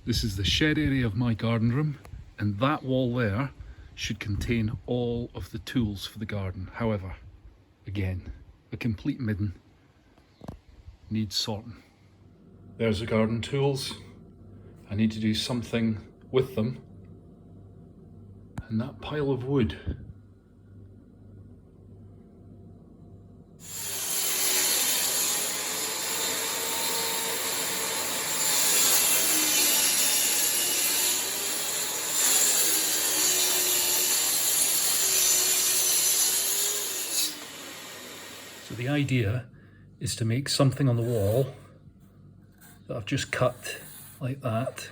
This is the shed area of my garden room, and that wall there should contain all of the tools for the garden. However, again, a complete midden needs sorting. There's the garden tools. I need to do something with them. And that pile of wood. So the idea is to make something on the wall that I've just cut like that,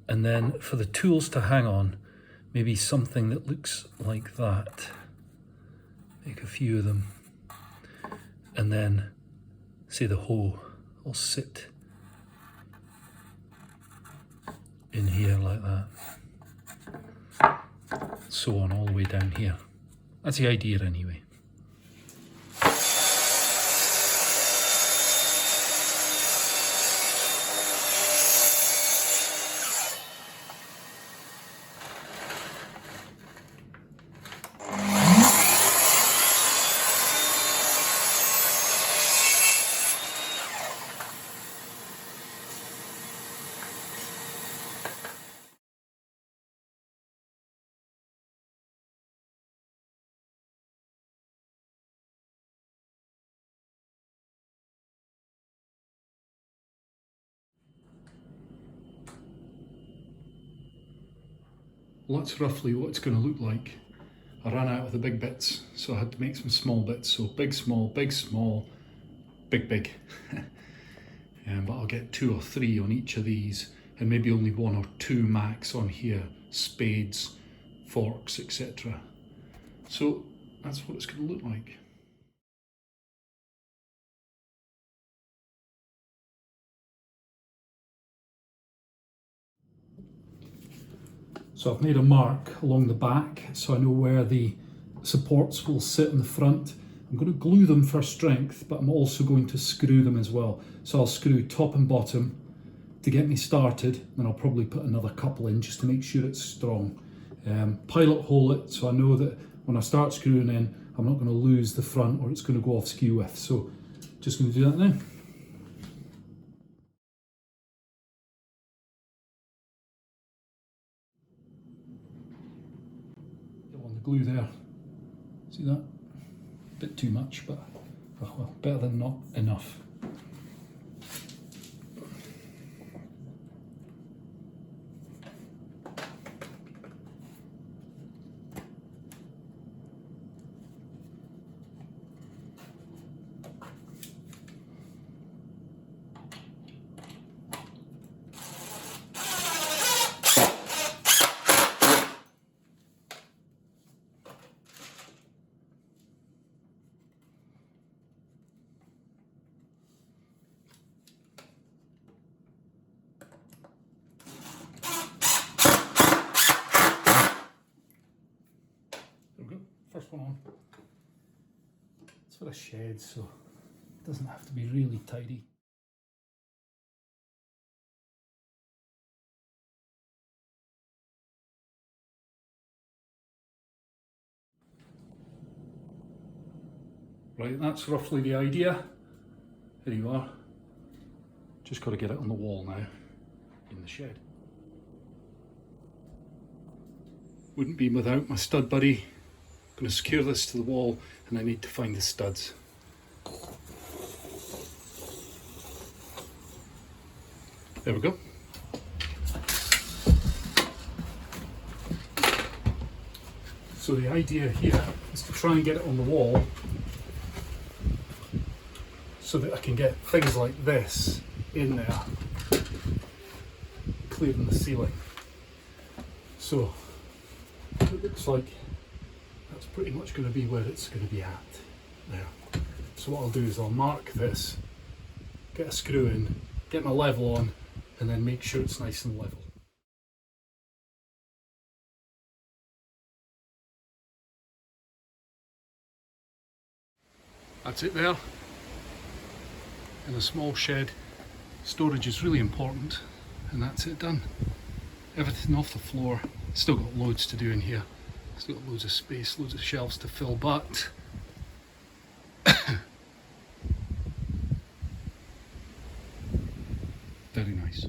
and then for the tools to hang on, maybe something that looks like that. Make a few of them, and then say the hoe will sit in here like that, so on all the way down here. That's the idea anyway. Well, that's roughly what it's going to look like. I ran out of the big bits, so I had to make some small bits. So big, small, big, small, big, big. But I'll get 2 or 3 on each of these, and maybe only 1 or 2 max on here. Spades, forks, etc. So that's what it's going to look like. So I've made a mark along the back so I know where the supports will sit in the front. I'm going to glue them for strength, but I'm also going to screw them as well. So I'll screw top and bottom to get me started, and I'll probably put another couple in just to make sure it's strong. Pilot hole it so I know that when I start screwing in, I'm not going to lose the front or it's going to go off skew width. So just going to do that now. On the glue there, see that? A bit too much, but well, better than not enough. First one on. It's for a shed, so it doesn't have to be really tidy. Right, that's roughly the idea. Here you are. Just got to get it on the wall now in the shed. Wouldn't be without my stud buddy. I'm going to secure this to the wall, and I need to find the studs. There we go. So the idea here is to try and get it on the wall so that I can get things like this in there, clearing the ceiling. So it looks like that's pretty much going to be where it's going to be at there. So what I'll do is I'll mark this, get a screw in, get my level on, and then make sure it's nice and level. That's it there. In a small shed, storage is really important. and that's it done. Everything off the floor. Still got loads to do in here. Still got loads of space, loads of shelves to fill, but very nice.